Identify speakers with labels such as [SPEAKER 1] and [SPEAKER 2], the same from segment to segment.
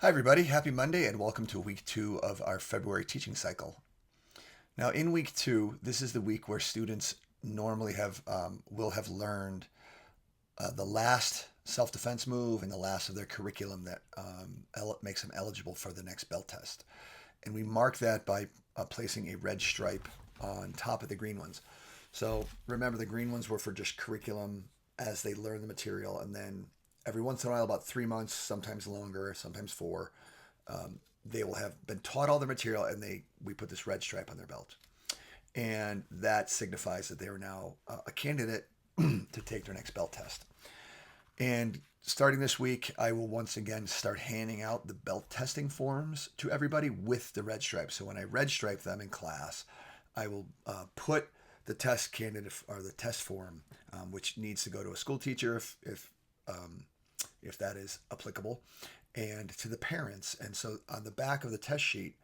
[SPEAKER 1] Hi, everybody. Happy Monday, and welcome to week 2 of our February teaching cycle. Now, in week 2, this is the week where students normally will have learned the last self-defense move and the last of their curriculum that makes them eligible for the next belt test. And we mark that by placing a red stripe on top of the green ones. So remember, the green ones were for just curriculum as they learn the material, and then every once in a while, about 3 months, sometimes longer, sometimes 4, they will have been taught all the material, and we put this red stripe on their belt, and that signifies that they are now a candidate to take their next belt test. And starting this week, I will once again start handing out the belt testing forms to everybody with the red stripe. So when I red stripe them in class, I will put the test candidate or the test form, which needs to go to a school teacher if that is applicable, and to the parents. And so on the back of the test sheet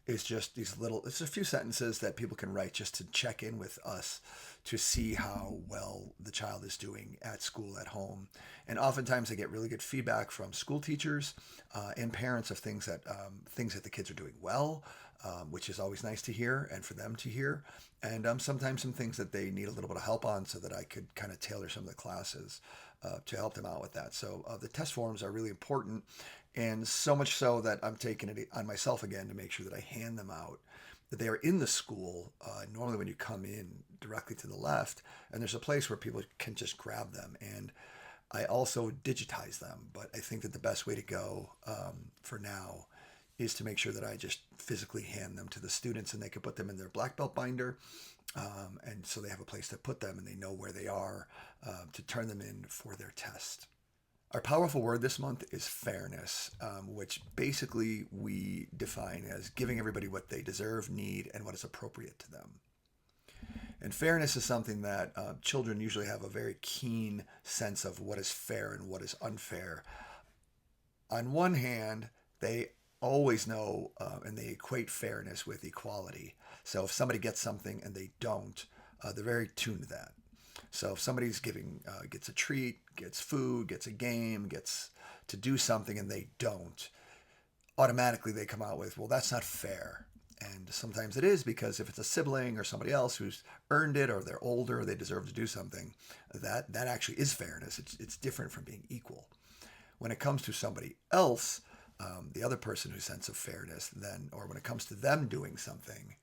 [SPEAKER 1] is just it's a few sentences that people can write just to check in with us to see how well the child is doing at school, at home. And oftentimes I get really good feedback from school teachers and parents of things that the kids are doing well, which is always nice to hear and for them to hear. And sometimes some things that they need a little bit of help on, so that I could kind of tailor some of the classes to help them out with that. So the test forms are really important, and so much so that I'm taking it on myself again to make sure that I hand them out, that they are in the school. Normally when you come in directly to the left, and there's a place where people can just grab them, and I also digitize them. But I think that the best way to go for now is to make sure that I just physically hand them to the students, and they can put them in their black belt binder. And so they have a place to put them, and they know where they are to turn them in for their test. Our powerful word this month is fairness, which basically we define as giving everybody what they deserve, need, and what is appropriate to them. And fairness is something that children usually have a very keen sense of what is fair and what is unfair. On one hand, they always know and they equate fairness with equality. So if somebody gets something and they don't, they're very tuned to that. So if somebody's gets a treat, gets food, gets a game, gets to do something, and they don't, automatically they come out with, well, that's not fair. And sometimes it is, because if it's a sibling or somebody else who's earned it, or they're older, they deserve to do something, that actually is fairness. It's different from being equal. When it comes to somebody else, the other person whose sense of fairness then, or when it comes to them doing something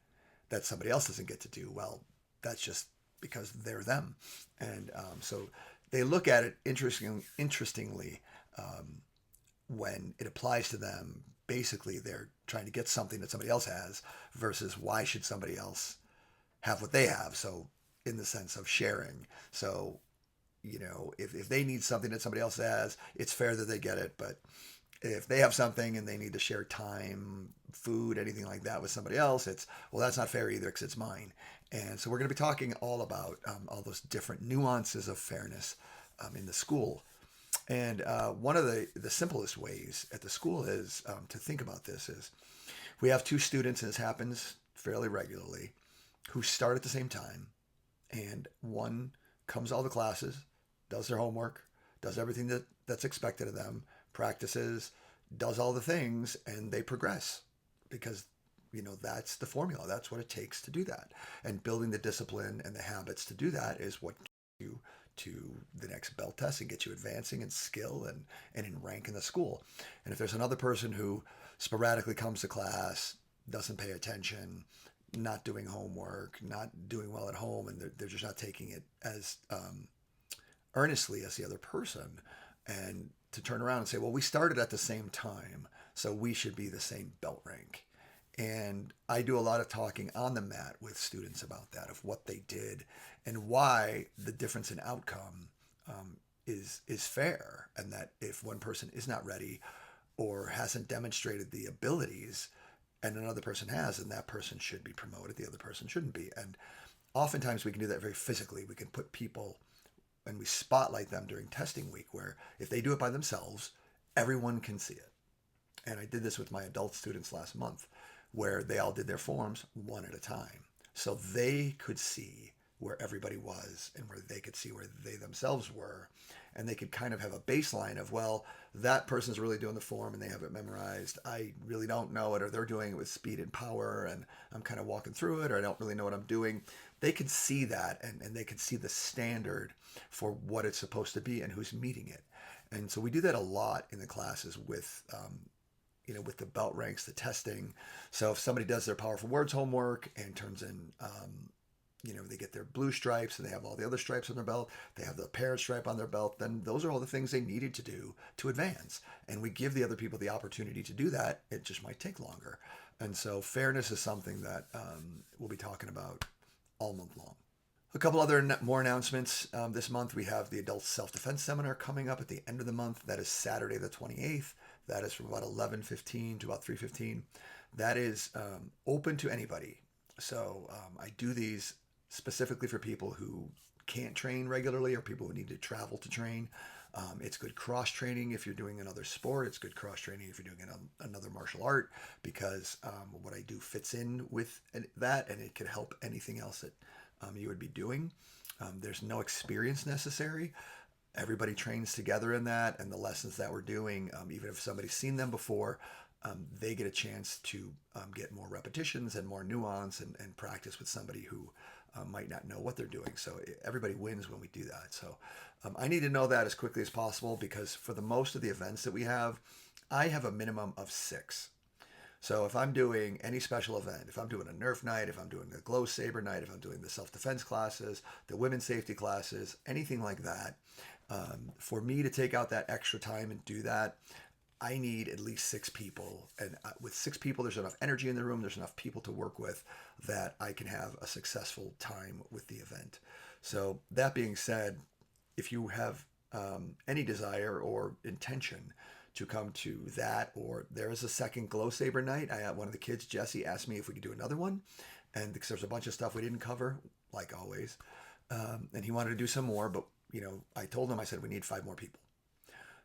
[SPEAKER 1] that somebody else doesn't get to do, well, that's just because they're them. And so they look at it interestingly when it applies to them. Basically, they're trying to get something that somebody else has, versus why should somebody else have what they have? So in the sense of sharing. So, if they need something that somebody else has, it's fair that they get it. But if they have something and they need to share time, food, anything like that with somebody else, that's not fair either, because it's mine. And so we're going to be talking all about all those different nuances of fairness in the school. And one of the simplest ways at the school is to think about this is, we have 2 students, and this happens fairly regularly, who start at the same time, and one comes to all the classes, does their homework, does everything that's expected of them, practices, does all the things, and they progress, because that's the formula. That's what it takes to do that. And building the discipline and the habits to do that is what gets you to the next belt test and get you advancing in skill and in rank in the school. And if there's another person who sporadically comes to class, doesn't pay attention, not doing homework, not doing well at home, and they're just not taking it as earnestly as the other person, and to turn around and say, well, we started at the same time, so we should be the same belt rank. And I do a lot of talking on the mat with students about that, of what they did and why the difference in outcome is fair, and that if one person is not ready or hasn't demonstrated the abilities and another person has, then that person should be promoted, the other person shouldn't be. And oftentimes we can do that very physically. We can put people and we spotlight them during testing week, where if they do it by themselves, everyone can see it. And I did this with my adult students last month, where they all did their forms one at a time, so they could see where everybody was and where they could see where they themselves were. And they could kind of have a baseline of, well, that person's really doing the form and they have it memorized. I really don't know it, or they're doing it with speed and power and I'm kind of walking through it, or I don't really know what I'm doing. They could see that, and they could see the standard for what it's supposed to be and who's meeting it. And so we do that a lot in the classes with, with the belt ranks, the testing. So if somebody does their powerful words homework and turns in, they get their blue stripes and they have all the other stripes on their belt, they have the parent stripe on their belt, then those are all the things they needed to do to advance. And we give the other people the opportunity to do that. It just might take longer. And so fairness is something that we'll be talking about all month long. A couple other more announcements. This month we have the Adult Self-Defense Seminar coming up at the end of the month. That is Saturday the 28th. That is from about 11:15 to about 3:15. That is open to anybody. So I do these specifically for people who can't train regularly or people who need to travel to train. It's good cross training if you're doing another sport. It's good cross training if you're doing another martial art, because what I do fits in with that, and it can help anything else that you would be doing. There's no experience necessary. Everybody trains together in that, and the lessons that we're doing, even if somebody's seen them before, they get a chance to get more repetitions and more nuance and practice with somebody who might not know what they're doing. So everybody wins when we do that. So I need to know that as quickly as possible, because for the most of the events that we have, I have a minimum of 6. So if I'm doing any special event, if I'm doing a Nerf night, if I'm doing the Glow Saber night, if I'm doing the self-defense classes, the women's safety classes, anything like that, for me to take out that extra time and do that, I need at least 6 people. And with 6 people, there's enough energy in the room. There's enough people to work with that I can have a successful time with the event. So that being said, if you have any desire or intention to come to that, or there is a second Glow Saber night, I had one of the kids, Jesse, asked me if we could do another one. And because there's a bunch of stuff we didn't cover, like always. And he wanted to do some more, but I told him, I said, we need 5 more people.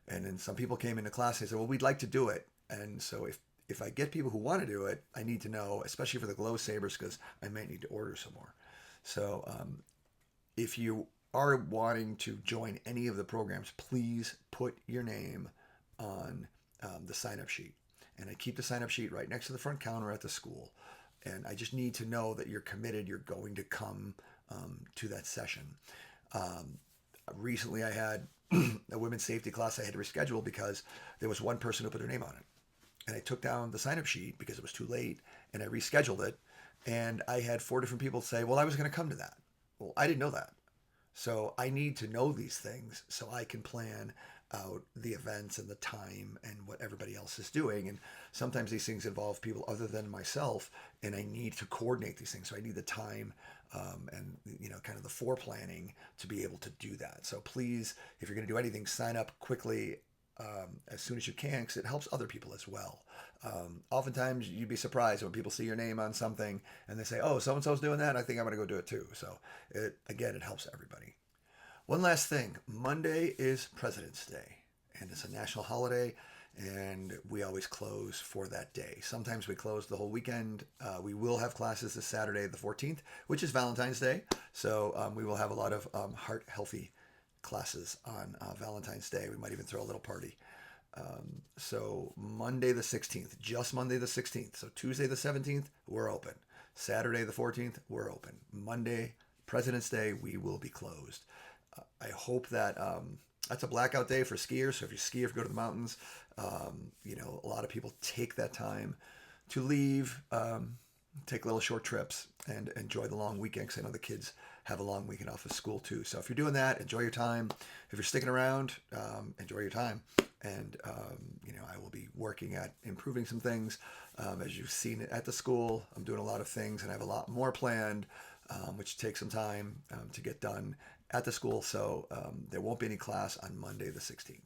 [SPEAKER 1] And then some people came into class and they said, well, we'd like to do it. And so if I get people who want to do it, I need to know, especially for the Glow Sabers, because I might need to order some more. So if you are wanting to join any of the programs, please put your name on the sign-up sheet. And I keep the sign-up sheet right next to the front counter at the school. And I just need to know that you're committed, you're going to come to that session. Recently I had a women's safety class I had to reschedule because there was one person who put their name on it. And I took down the sign-up sheet because it was too late, and I rescheduled it. And I had 4 different people say, well, I was going to come to that. Well, I didn't know that. So I need to know these things so I can plan out the events and the time and what everybody else is doing. And sometimes these things involve people other than myself, and I need to coordinate these things. So I need the time and kind of the foreplanning to be able to do that. So please, if you're going to do anything, sign up quickly as soon as you can, because it helps other people as well. Oftentimes you'd be surprised when people see your name on something and they say, oh, so-and-so's doing that, I think I'm going to go do it too. So it helps everybody. One last thing, Monday is President's Day, and it's a national holiday, and we always close for that day. Sometimes we close the whole weekend. We will have classes this Saturday, the 14th, which is Valentine's Day. So we will have a lot of heart-healthy classes on Valentine's Day. We might even throw a little party. So Monday the 16th, just Monday the 16th. So Tuesday the 17th, we're open. Saturday the 14th, we're open. Monday, President's Day, we will be closed. I hope that that's a blackout day for skiers. So if you ski, if you go to the mountains, a lot of people take that time to leave, take little short trips and enjoy the long weekend, because I know the kids have a long weekend off of school too. So if you're doing that, enjoy your time. If you're sticking around, enjoy your time. And, I will be working at improving some things. As you've seen at the school, I'm doing a lot of things, and I have a lot more planned, which takes some time to get done at the school. So there won't be any class on Monday the 16th.